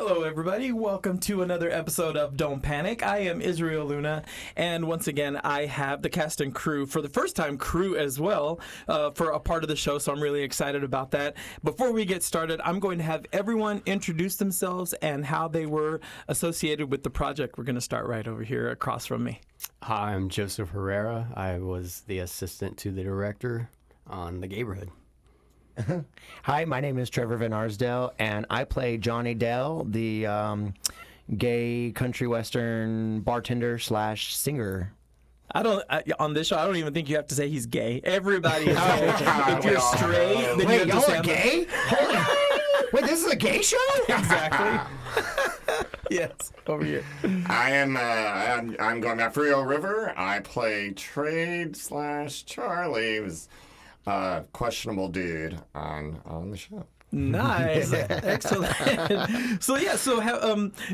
Hello, everybody. Welcome to another episode of Don't Panic. I am Israel Luna, and once again, I have the cast and crew, for the first time crew as well, for a part of the show, so I'm really excited about that. Before we get started, I'm going to have everyone introduce themselves and how they were associated with the project. We're going to start right over here across from me. Hi, I'm Joseph Herrera. I was the assistant to the director on the Gayborhood. Hi, my name is Trevor Van Arsdale, and I play Johnny Dell, the gay country western bartender slash singer. On this show, I don't even think you have to say he's gay. Everybody is gay. If you're straight, then Wait, you have to y'all say are gay? Wait, this is a gay show? Exactly. Yes, over here. I'm going back Frio River. I play Trade / Charlie, who's a questionable dude on the show. Nice, excellent.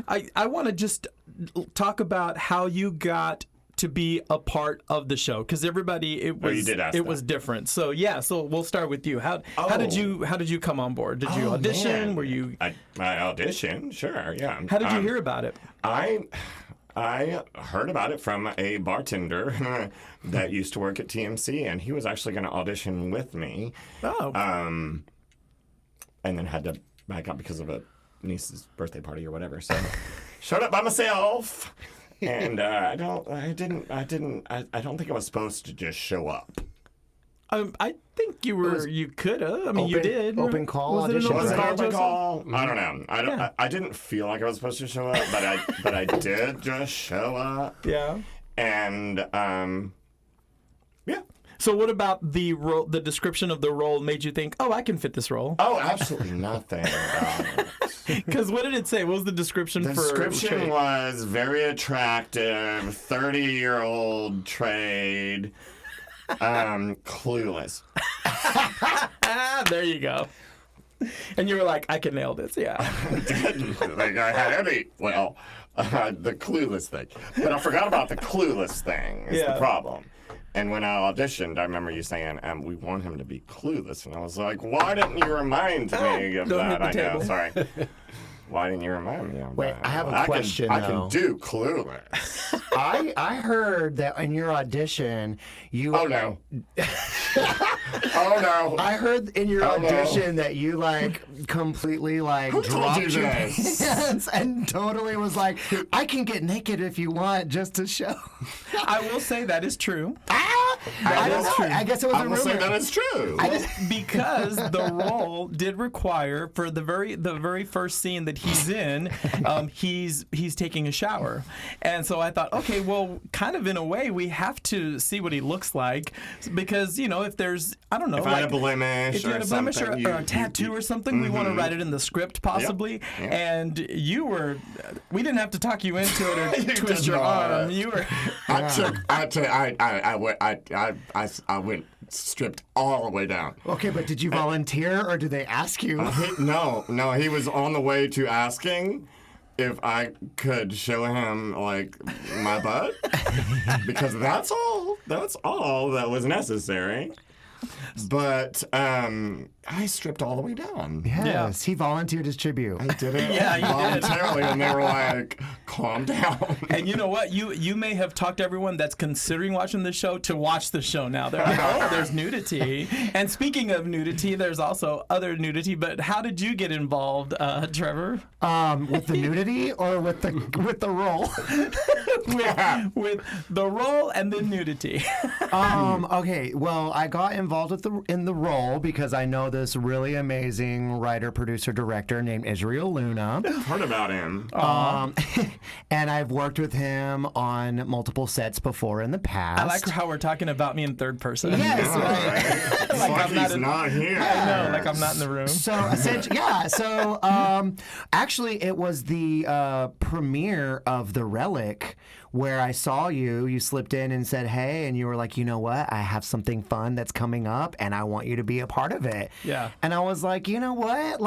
I want to just talk about how you got to be a part of the show, because everybody you did ask that. was different. So we'll start with you. How did you come on board? Did you audition? Man. Were you? I auditioned, sure, yeah. How did you hear about it? I heard about it from a bartender that used to work at TMC, and he was actually going to audition with me. Oh. And then had to back out because of a niece's birthday party or whatever. So showed up by myself, and I don't think I was supposed to just show up. I think you could have. I mean, you did. Open call Was it an audition, open Was it call, open Joseph? call? I don't know. I didn't feel like I was supposed to show up, but I did just show up. Yeah. And yeah. So what about the role? The description of the role made you think, "Oh, I can fit this role"? Oh, absolutely nothing about it. Because what did it say? What was the description The for? description Trade? was very attractive, 30-year-old Trade, clueless. There you go. And you were like, I can nail this. Yeah. Didn't like I had any. Well, the clueless thing, but I forgot about the clueless thing. Is the problem. And when I auditioned, I remember you saying, "We want him to be clueless," and I was like, "Why didn't you remind me of Don't hit that?" the I know. table. Sorry. Why didn't you remind me of Wait, that? I have a question, I though. can do clueless. I heard that in your audition, you... Oh no. Oh no. I heard in your Oh, no. audition that you completely Who told dropped you your this? pants and totally was like, I can get naked if you want just to show. I will say that is true. I don't know. I guess it was I a will say rumor. that is true. Because the role did require, for the very first scene that he's in, he's taking a shower, and so I thought, okay, well, kind of in a way, we have to see what he looks like, because if there's, I don't know, If I had a blemish if you had a blemish or a tattoo or something, we want to write it in the script possibly. Yep. And we didn't have to talk you into it or You twist did your not. arm. You were. I went stripped all the way down. Okay, but did you volunteer or did they ask you? No, he was on the way to asking if I could show him my butt, because that's all that was necessary. But I stripped all the way down. Yes, he volunteered his tribute. I did it Yeah, you did. voluntarily, and they were like, "Calm down." And you know what? You may have talked everyone that's considering watching the show to watch the show now. They're like, oh, there's nudity. And speaking of nudity, there's also other nudity. But how did you get involved, Trevor? With the nudity or with the role? with the role and the nudity. Okay, well, I got involved in the role because I know this really amazing writer, producer, director named Israel Luna. Heard about him. And I've worked with him on multiple sets before in the past. I like how we're talking about me in third person. Yes, It's Like like I'm not he's in- not here. I know, like I'm not in the room. So essentially, yeah. So actually, it was the premiere of The Relic where I saw you. You slipped in and said, "Hey," and you were like, "You know what? I have something fun that's coming up, and I want you to be a part of it." Yeah. And I was like, "You know what?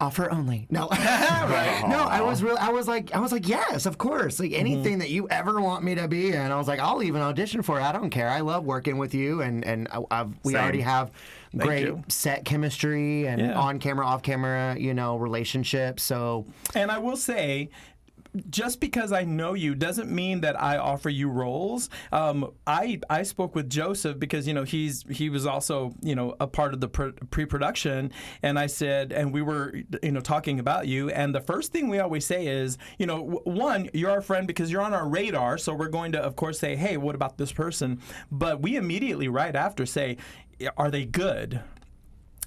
offer only. No, no. I was like, yes, of course. Like anything that you ever want me to be in, I was like, I'll even audition for it. I don't care. I love working with you, and we Same. already have great you. set chemistry and on camera, off camera, relationships. So, And I will say, just because I know you doesn't mean that I offer you roles. I spoke with Joseph because he was also a part of the pre-production, and I said, and we were talking about you, and the first thing we always say is one, you're our friend because you're on our radar, so we're going to of course say, hey, what about this person? But we immediately right after say, are they good?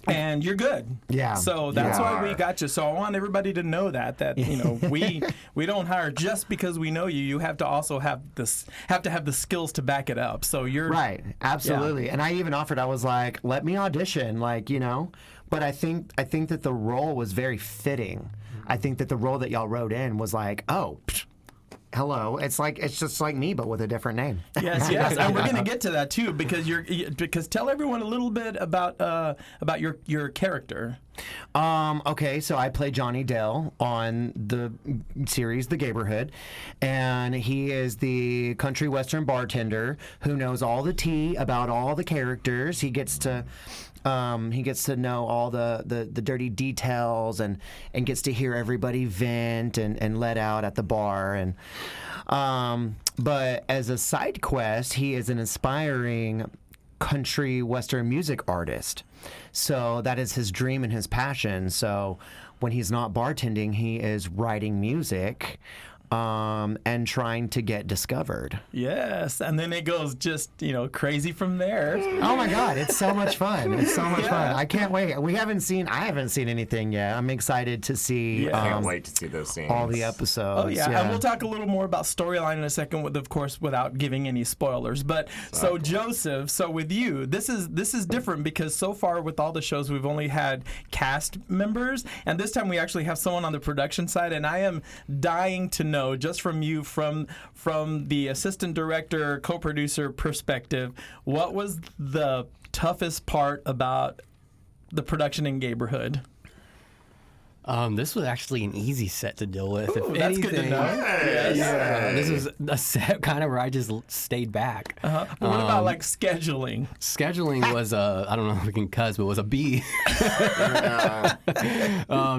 And you're good. Yeah. So that's why we got you. So I want everybody to know that we don't hire just because we know you. You have to also have to have the skills to back it up. So you're right. Absolutely. Yeah. And I even offered, I was like, let me audition, but I think that the role was very fitting. I think that the role that y'all wrote in was like, oh, hello. It's just like me, but with a different name. Yes, and we're going to get to that too because tell everyone a little bit about your character. Okay, so I play Johnny Dale on the series The Gayborhood, and he is the country western bartender who knows all the tea about all the characters. He gets to know all the dirty details and gets to hear everybody vent and let out at the bar. And but as a side quest, he is an aspiring country western music artist. So that is his dream and his passion. So when he's not bartending, he is writing music. And trying to get discovered. Yes, and then it goes just crazy from there. Oh my God, it's so much fun! It's so much fun. I can't wait. I haven't seen anything yet. I'm excited to see. Yeah. I can't wait to see those scenes. All the episodes. Oh yeah, and we'll talk a little more about storyline in a second, of course, without giving any spoilers. But so Joseph, with you, this is different because so far with all the shows we've only had cast members, and this time we actually have someone on the production side, and I am dying to know just from you, from the assistant director, co-producer perspective, what was the toughest part about the production in Gayborhood? This was actually an easy set to deal with. Ooh, if that's anything, good to know. Yes. This was a set kind of where I just stayed back. What about like scheduling? Scheduling was I don't know if we can cuss, but it was a B.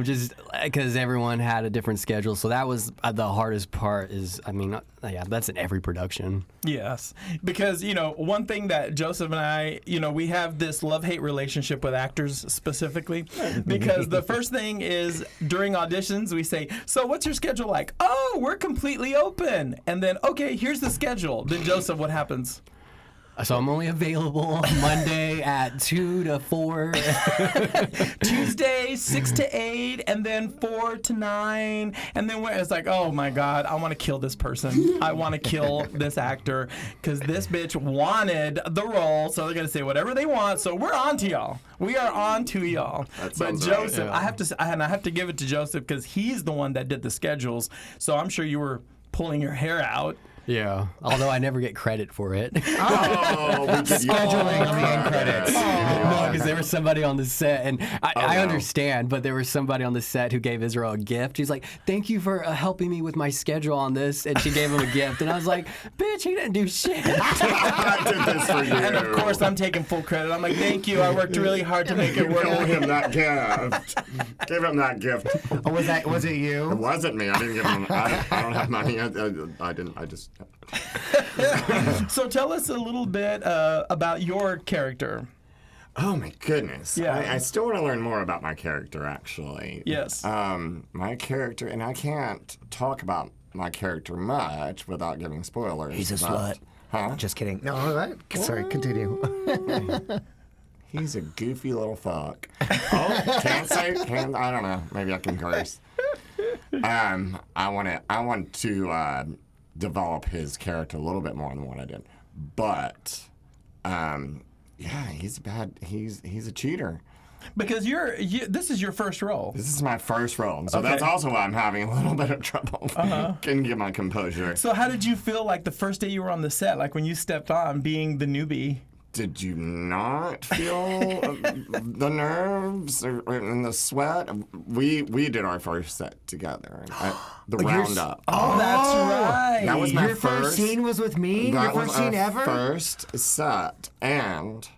Just because everyone had a different schedule, so that was the hardest part. That's in every production. Yes, because one thing that Joseph and I, we have this love-hate relationship with actors specifically, because the first thing is during auditions we say, so what's your schedule like? Oh, we're completely open. And then, okay, here's the schedule. Then Joseph, what happens? So I'm only available Monday at 2 to 4. Tuesday 6 to 8, and then 4 to 9, and then it's like, oh my God, I want to kill this person. I want to kill this actor because this bitch wanted the role, so they're gonna say whatever they want. So we're on to y'all. We are on to y'all. But Joseph, right. Yeah. I have to give it to Joseph because he's the one that did the schedules. So I'm sure you were pulling your hair out. Yeah, although I never get credit for it. Scheduling on the end credits. No, because there was somebody on the set, and I understand, but there was somebody on the set who gave Israel a gift. She's like, thank you for helping me with my schedule on this, and she gave him a gift, and I was like, bitch, he didn't do shit. I did this for you. And of course, I'm taking full credit. I'm like, thank you. I worked really hard to make it work. Give him that gift. Give him that gift. Oh, was it you? It wasn't me. I didn't give him. I don't have money. I didn't. I just. So tell us a little bit about your character. Oh my goodness. Yeah. I still want to learn more about my character, actually. Yes. My character, and I can't talk about my character much without giving spoilers. He's a slut. Huh? Just kidding. No, sorry, continue. He's a goofy little fuck. Oh, can't say. I don't know. Maybe I can curse. I want to develop his character a little bit more than what I did, but yeah, he's a cheater. Because this is your first role. This is my first role, so Okay. that's also why I'm having a little bit of trouble. Can get my composure. So how did you feel like the first day you were on the set, like when you stepped on being the newbie? Did you not feel the nerves and the sweat? We did our first set together at the Roundup. Oh, that's right. That was my Your first scene was with me? That Your first was scene our ever? first set, and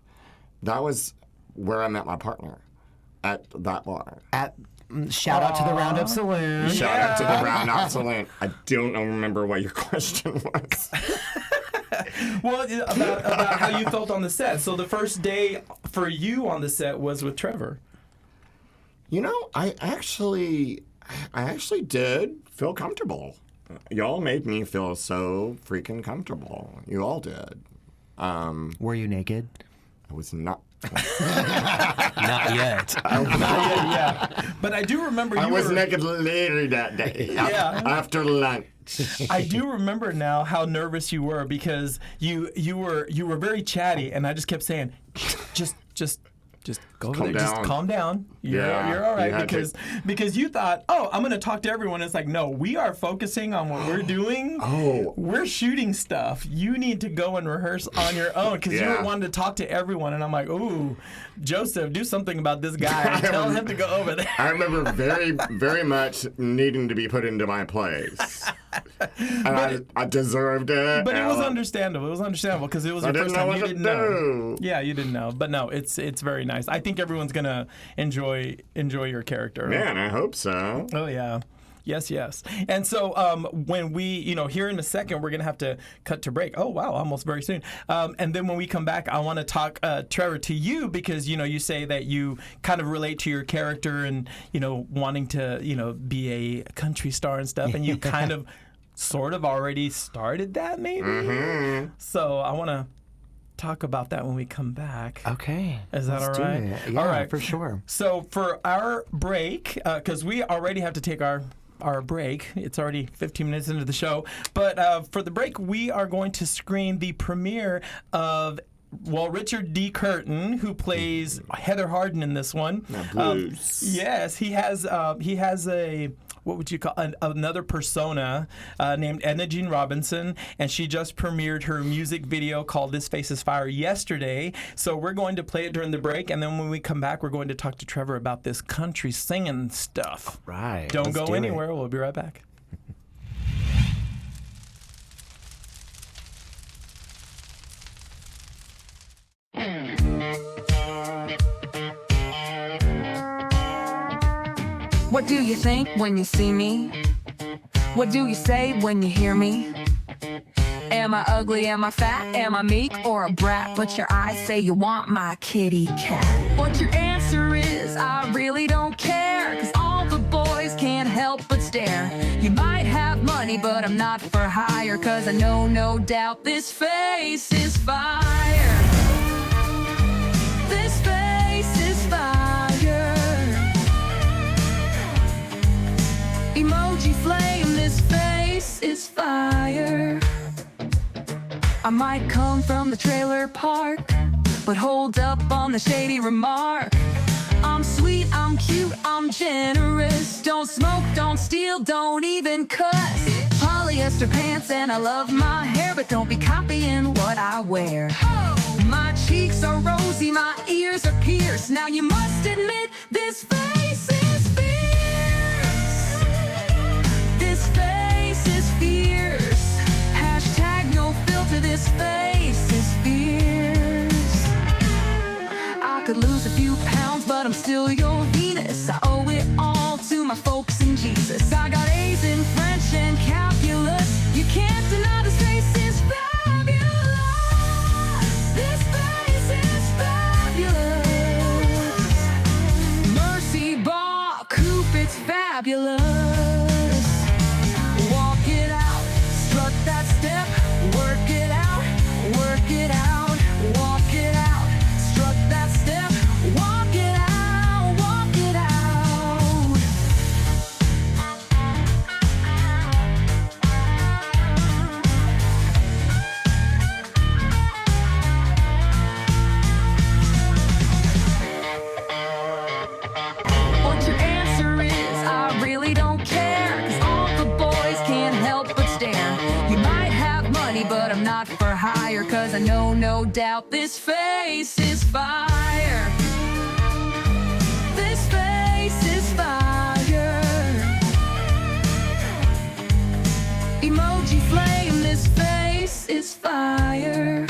that was where I met my partner at that bar. Shout out to the Roundup Saloon. Shout out to the Roundup Saloon. I don't remember what your question was. Well, about how you felt on the set. So the first day for you on the set was with Trevor. You know, I actually did feel comfortable. Y'all made me feel so freaking comfortable. You all did. Were you naked? I was not. Not yet. Yeah. But I do remember you I was were, naked later that day. Yeah. After lunch. I do remember now how nervous you were because you were very chatty, and I just kept saying, just go over calm there, down. just calm down. You're all You right had because you thought, oh, I'm gonna talk to everyone. It's like, no, we are focusing on what we're doing. Oh. We're shooting stuff. You need to go and rehearse on your own because you were wanting to talk to everyone, and I'm like, ooh, Joseph, do something about this guy. Tell him to go over there. I remember very, very much needing to be put into my place. And I deserved it. But it was and understandable. It was understandable because it was your didn't first know time. what You to didn't know. do. Yeah, you didn't know. But no, it's very nice. I think everyone's gonna enjoy your character. Man, I hope so. Oh yeah. Yes. And so when we, here in a second, we're going to have to cut to break. Oh, wow, almost very soon. And then when we come back, I want to talk, Trevor, to you because, you say that you kind of relate to your character and, wanting to, be a country star and stuff. And you kind of sort of already started that maybe. Mm-hmm. So I want to talk about that when we come back. Okay. Is that let's all right? do it. Yeah, all right, for sure. So for our break, because we already have to take our break. It's already 15 minutes into the show. But for the break, we are going to screen the premiere of Richard D. Curtin, who plays Heather Harden in this one. Yes, he has a, what would you call, another persona named Edna Jean Robinson, and she just premiered her music video called This Face is Fire yesterday. So we're going to play it during the break, and then when we come back, we're going to talk to Trevor about this country singing stuff. Right. Don't let's go do it. anywhere. We'll be right back. What do you think when you see me? What do you say when you hear me? Am I ugly, am I fat, am I meek or a brat? But your eyes say you want my kitty cat. What your answer is, I really don't care, 'cause all the boys can't help but stare. You might have money, but I'm not for hire, 'cause I know no doubt this face is fire. This face is fire. Emoji flame, this face is fire. I might come from the trailer park, but hold up on the shady remark. I'm sweet, I'm cute, I'm generous. Don't smoke, don't steal, don't even cuss. Polyester pants and I love my hair, but don't be copying what I wear. My cheeks are rosy, my ears are pierced. Now you must admit this face is fierce. This face is fierce. Hashtag no filter, this face is fierce. I could lose a few pounds, but I'm still your Venus. I owe it all to my folks in Jesus. I got A's in French and calculus. You can't deny this face is fabulous. This face is fabulous. Mercy bar coupe, it's fabulous. Walk it out, strut that step, work it out, work it out. Walk it out, strut that step, walk it out, walk it out. 'cause I know no doubt this face is fire. This face is fire. Emoji flame, this face is fire.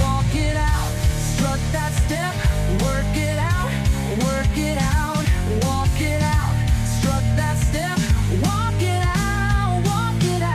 Walk it out, strut that step, work it out, work it out. Walk it out, strut that step, walk it out, walk it out.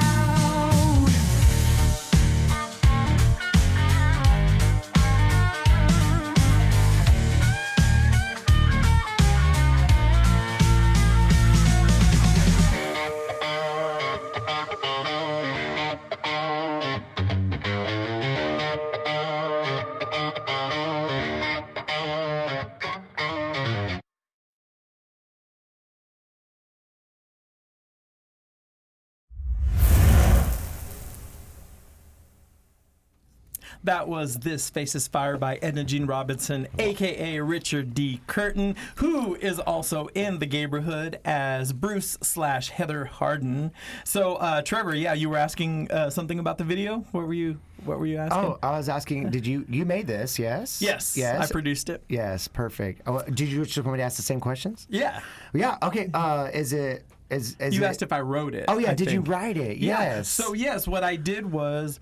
That was This Face is Fire by Edna Jean Robinson, a.k.a. Richard D. Curtin, who is also in the Gayborhood as Bruce/Heather Harden. So, Trevor, yeah, you were asking something about the video? What were you asking? Oh, I was asking, you made this, yes? Yes, Yes. I produced it. Yes, perfect. Oh, did you just want me to ask the same questions? Yeah. Yeah, okay. Is You asked if I wrote it. Oh, yeah, I did you think. write it? Yeah. Yes. So, yes, what I did was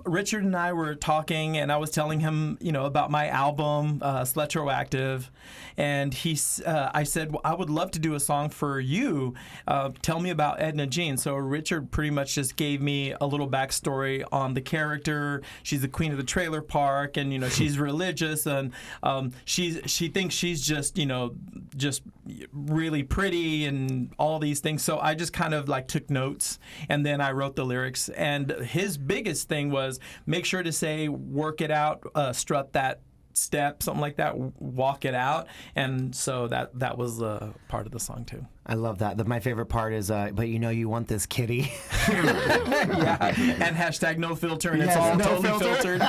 Richard and I were talking, and I was telling him, about my album, Sletroactive, and I said, well, I would love to do a song for you. Tell me about Edna Jean. So Richard pretty much just gave me a little backstory on the character. She's the queen of the trailer park, and she's religious, and she thinks she's just really pretty and all these things. So I just kind of took notes, and then I wrote the lyrics. And his biggest thing was make sure to say work it out, strut that step, something like that, walk it out. And so that was part of the song too. I love that. My favorite part is, but you want this kitty. Yeah, and hashtag no filter, and it's Yes, all no totally filter. filtered.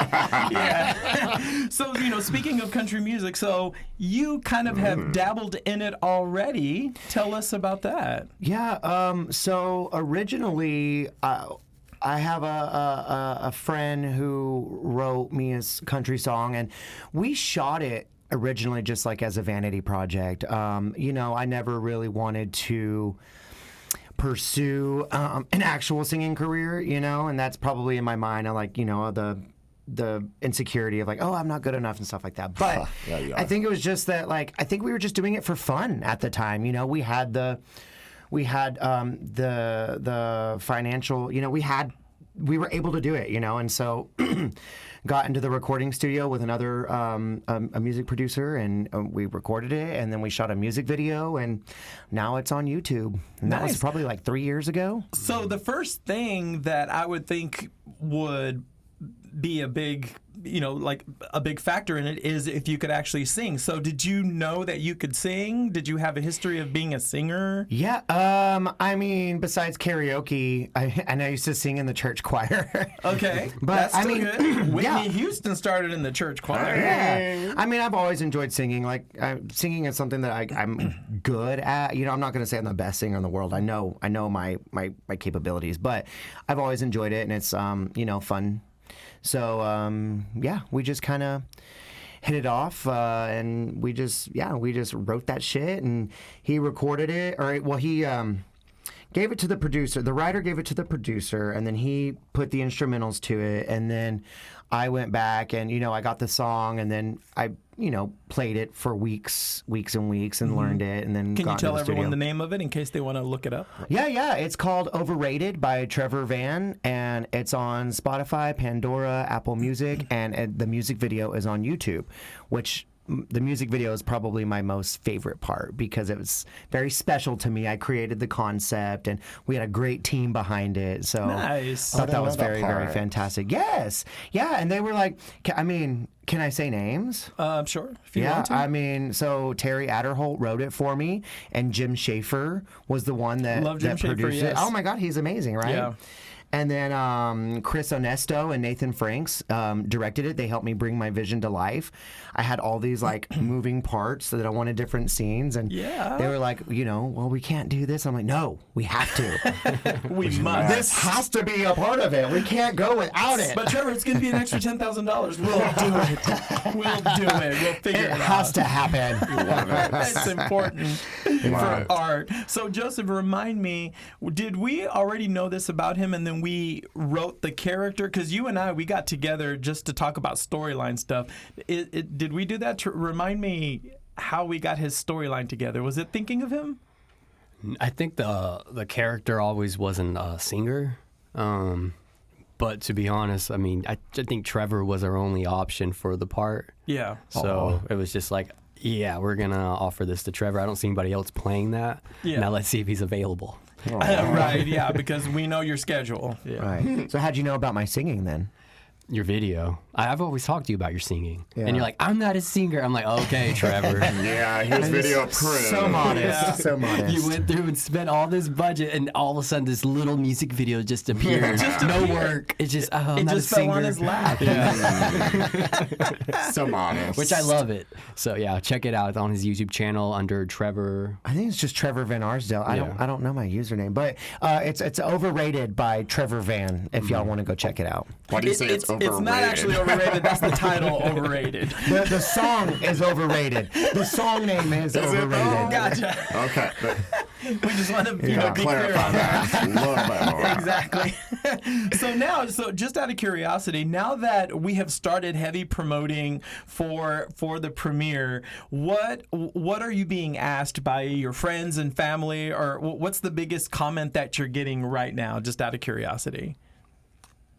Yeah. So, speaking of country music, so you kind of have dabbled in it already. Tell us about that. Yeah. So originally, I have a friend who wrote me a country song, and we shot it originally just as a vanity project. I never really wanted to pursue an actual singing career, and that's probably in my mind. I the insecurity of I'm not good enough and stuff like that. But Yeah. I think it was just that I think we were just doing it for fun at the time. We had the financial, we were able to do it, and so got into the recording studio with another a music producer, and we recorded it, and then we shot a music video, and now it's on YouTube. And that was Nice. probably 3 years ago. So the first thing that I would think would be a big, a big factor in it is if you could actually sing. So did you know that you could sing? Did you have a history of being a singer? Yeah, besides karaoke, I used to sing in the church choir. Okay, But, that's still good. Whitney yeah. Houston started in the church choir. Yeah, I've always enjoyed singing. Singing is something that I'm good at. I'm not going to say I'm the best singer in the world. I know my capabilities, but I've always enjoyed it, and it's fun. So we just kind of hit it off, and we just wrote that shit, and he recorded it. He gave it to the producer. The writer gave it to the producer, and then he put the instrumentals to it, and then I went back and I got the song, and then I played it for weeks and weeks, and learned it, and then Can you got tell into the everyone studio. the name of it in case they want to look it up? Yeah. It's called Overrated by Trevor Van, and it's on Spotify, Pandora, Apple Music, and the music video is on YouTube, which the music video is probably my most favorite part because it was very special to me. I created the concept, and we had a great team behind it. So Nice. I thought that was love that very, very part. fantastic. Yes. Yeah, and they were like, can I say names? Sure, if you Yeah, want to. so Terry Adderholt wrote it for me, and Jim Schaefer was the one that Love Jim Schaefer, produced yes. it. Oh my God, he's amazing, right? Yeah. And then Chris Onesto and Nathan Franks directed it. They helped me bring my vision to life. I had all these like moving parts that I wanted different scenes, and they were like, well, we can't do this. I'm like, no, we have to. We must. This has to be a part of it. We can't go without it. But Trevor, it's going to be an extra $10,000. We'll do it. We'll do it. We'll figure it out. It has to happen. It's important for art. So, Joseph, remind me, did we already know this about him and then we wrote the character? Because you and I, we got together just to talk about storyline stuff. Did we do that? Remind me how we got his storyline together. Was it thinking of him? I think the character always wasn't a singer. But to be honest, I mean, I think Trevor was our only option for the part. Yeah. So it was just like, yeah, we're going to offer this to Trevor. I don't see anybody else playing that. Yeah. Now let's see if he's available. Right, yeah, because we know your schedule. Yeah. Right. So how'd you know about my singing then? Your video. I've always talked to you about your singing. Yeah. And you're like, I'm not a singer. I'm like, okay, Trevor. Yeah, his video approved. So modest. Yeah. So modest. You went through and spent all this budget, and all of a sudden this little music video just appeared. No work. It's just, I'm not a singer. Fell on his lap. So modest. Which I love it. So yeah, check it out. It's on his YouTube channel under Trevor. I think it's just Trevor Van Arsdale. I don't know my username, but it's overrated by Trevor Van. If y'all want to go check it out. Why do you say it's overrated? It's not actually overrated. That's the title, overrated. The song is overrated. The song name is overrated. Gotcha. Okay. We just want to be clear on that. A little bit more. Exactly. So just out of curiosity, now that we have started heavy promoting for the premiere, what are you being asked by your friends and family, or what's the biggest comment that you're getting right now, just out of curiosity?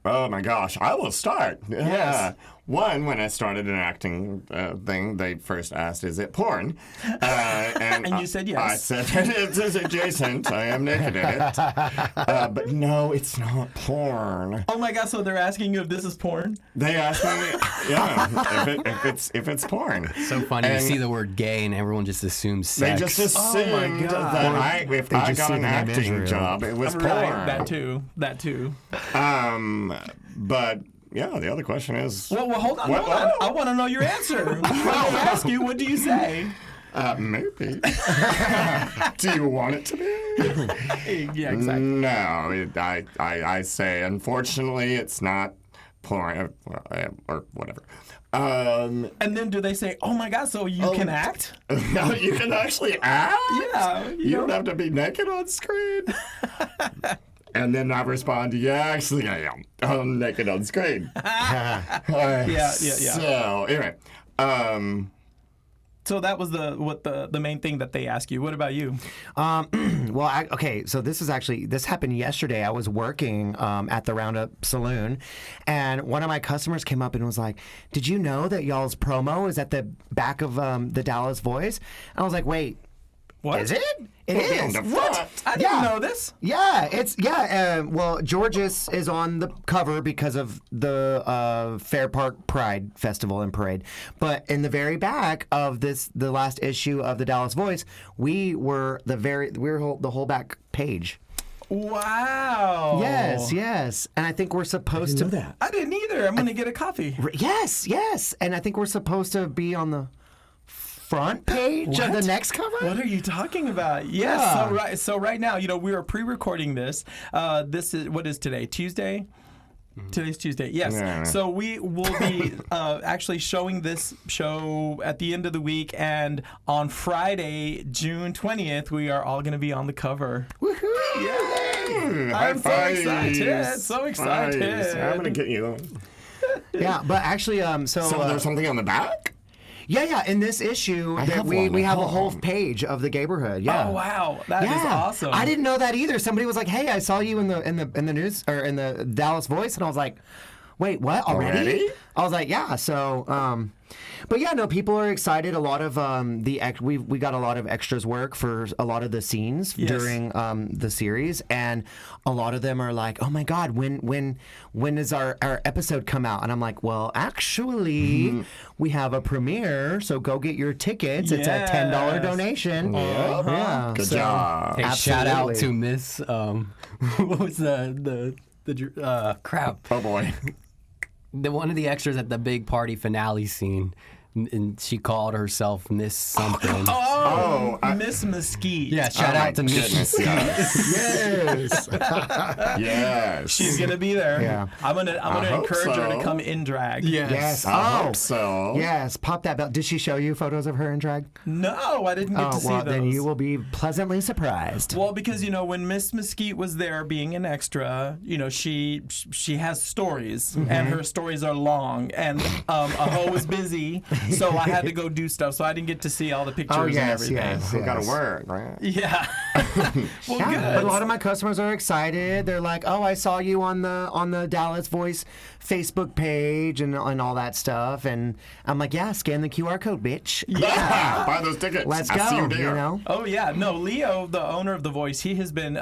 Oh my gosh, I will start. Yeah. Yes. One, when I started an acting thing, they first asked, is it porn? And you said yes. I said, it's adjacent. I am naked in it. But no, it's not porn. Oh my God, so they're asking you if this is porn? They asked me, yeah, if it's porn. So funny. You see the word gay and everyone just assumes sex. They just assumed that if I got an acting job, it was porn. Right, that too. But yeah, the other question is... Well, hold on. I want to know your answer. When I ask you, what do you say? Maybe. Do you want it to be? Yeah, exactly. No, I say, unfortunately, it's not porn, or whatever. And then do they say, oh my God, so you can act? No, you can actually act? Yeah. You don't have to be naked on screen? And then I respond, yeah, actually I am. I'm naked on screen. Yeah. So, anyway. So that was the main thing that they ask you. What about you? Okay, so this happened yesterday. I was working at the Roundup Saloon, and one of my customers came up and was like, did you know that y'all's promo is at the back of the Dallas Voice? And I was like, wait. What? Is it? It is. What? I didn't know this. Yeah, well, Georges is on the cover because of the Fair Park Pride Festival and Parade. But in the very back of the last issue of the Dallas Voice, we were the whole back page. Wow. Yes. And I think we're supposed to. Know that. I didn't either. I'm going to get a copy. Yes. And I think we're supposed to be on the front page of the next cover? What are you talking about? Yes. Yeah. So right now, we are pre-recording this. This is, what is today? Tuesday? Today's Tuesday. Yes. Yeah. So we will be actually showing this show at the end of the week, and on Friday, June 20th, we are all going to be on the cover. Woohoo! Yay! I'm so excited. So excited. Nice. I'm going to get you. Yeah, but actually, so there's something on the back? Yeah. In this issue, we have a whole page of the Gayborhood. Yeah. Oh wow, that is awesome. I didn't know that either. Somebody was like, "Hey, I saw you in the news or in the Dallas Voice," and I was like, "Wait, what? Already?" I was like, "Yeah." So, but yeah, no, people are excited. A lot of we got a lot of extras work for a lot of the scenes during the series, and a lot of them are like, "Oh my God, when does our episode come out?" And I'm like, "Well, actually, we have a premiere, so go get your tickets. It's a $10 donation." Yeah, Good job. Hey, shout out to Miss. What was the Crap. Oh boy. One of the extras at the big party finale scene, and she called herself Miss something. Miss Mesquite. Yeah, shout out to Miss Goodness, yes. Yes. Yes. She's gonna be there. Yeah. I'm gonna hope encourage her to so. come in drag. Yes. I hope so. Yes. Pop that bell. Did she show you photos of her in drag? No, I didn't get to see well, those. then you will be pleasantly surprised. Well, because when Miss Mesquite was there being an extra, she has stories, and her stories are long, and Aho was busy, so I had to go do stuff, so I didn't get to see all the pictures and everything. yes. We gotta work, right? Yeah. Well, Yeah, good. but a lot of my customers are excited. They're like, "Oh, I saw you on the Dallas Voice Facebook page and all that stuff." And I'm like, "Yeah, scan the QR code, bitch. Yeah. Buy those tickets. Let's I see go." you there. Oh yeah, no, Leo, the owner of The Voice, he has been,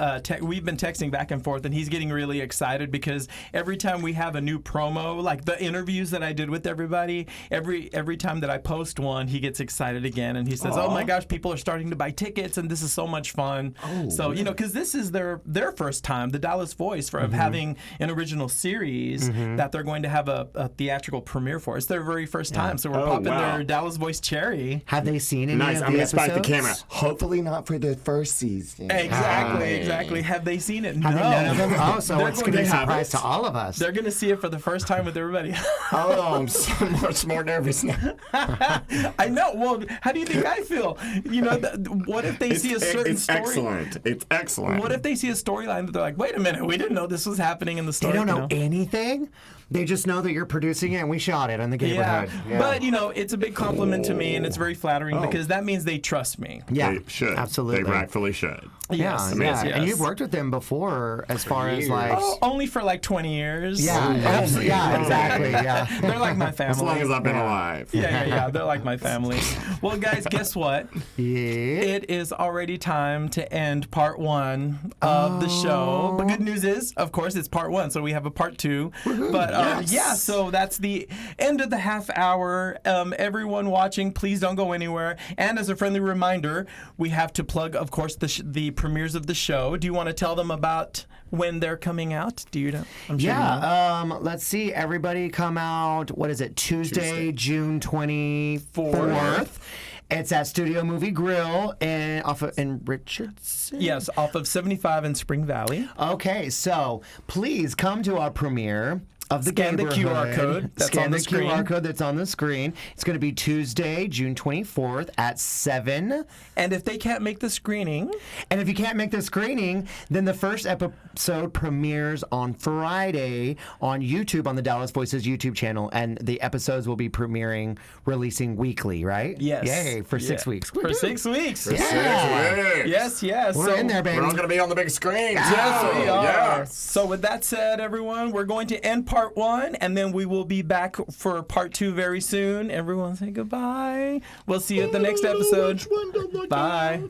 we've been texting back and forth, and he's getting really excited because every time we have a new promo, like the interviews that I did with everybody, every time that I post one, he gets excited again, and he says, "Oh my gosh, people are starting to buy tickets, and this is so much fun." So because this is their first time, the Dallas Voice, of having an original series that they're going to have a theatrical premiere for. It's their very first time, so we're popping their Dallas Voice cherry. Have they seen any Nice. of I'm the gonna spike the episodes? camera. Hopefully not for the first season. Exactly. Have they seen it? Have No. they none of them? Oh, so They're it's going going to be to a have surprise it. to all of us. They're going to see it for the first time with everybody. Oh, I'm so much more nervous now. I know. Well, how do you think I feel? What if they see a certain it's story? excellent. It's excellent. What if they see a storyline that they're like, wait a minute, we didn't know this was happening in the They story? don't know anything. They just know that you're producing it and we shot it on the Yeah. Gayborhood. But it's a big compliment to me, and it's very flattering because that means they trust me. Yeah, They should. absolutely. They rightfully should. Yes. Yeah. Yes. And you've worked with them before as far as like... Oh, only for like 20 years. Yeah, Absolutely. yeah, exactly, yeah. They're like my family. As long as I've been alive. Yeah. They're like my family. Well, guys, guess what? Yeah. It is already time to end part 1 of the show. But good news is, of course, it's part 1, so we have a part 2. But so that's the end of the half hour. Everyone watching, please don't go anywhere. And as a friendly reminder, we have to plug, of course, the premieres of the show. Do you want to tell them about when they're coming out? Do you know? I'm sure you know. Let's see. Everybody come out, what is it, Tuesday. June 24th. It's at Studio Movie Grill in Richardson. Yes, off of 75 in Spring Valley. Okay, so please come to our premiere of the Scan the Gayborhood. QR code that's Scan on the the screen. QR code that's on the screen. It's going to be Tuesday, June 24th at 7. And if they can't make the screening, And if you can't make the screening, then the first episode premieres on Friday on YouTube, on the Dallas Voices YouTube channel, and the episodes will be releasing weekly, right? yes. Yay, for 6 weeks. For 6 weeks. Yeah. Yes. We're in there, baby. We're all going to be on the big screen. Yes, we are. Yes. So with that said, everyone, we're going to end part 1, and then we will be back for part 2 very soon. Everyone say goodbye. We'll see you at the next episode. Bye.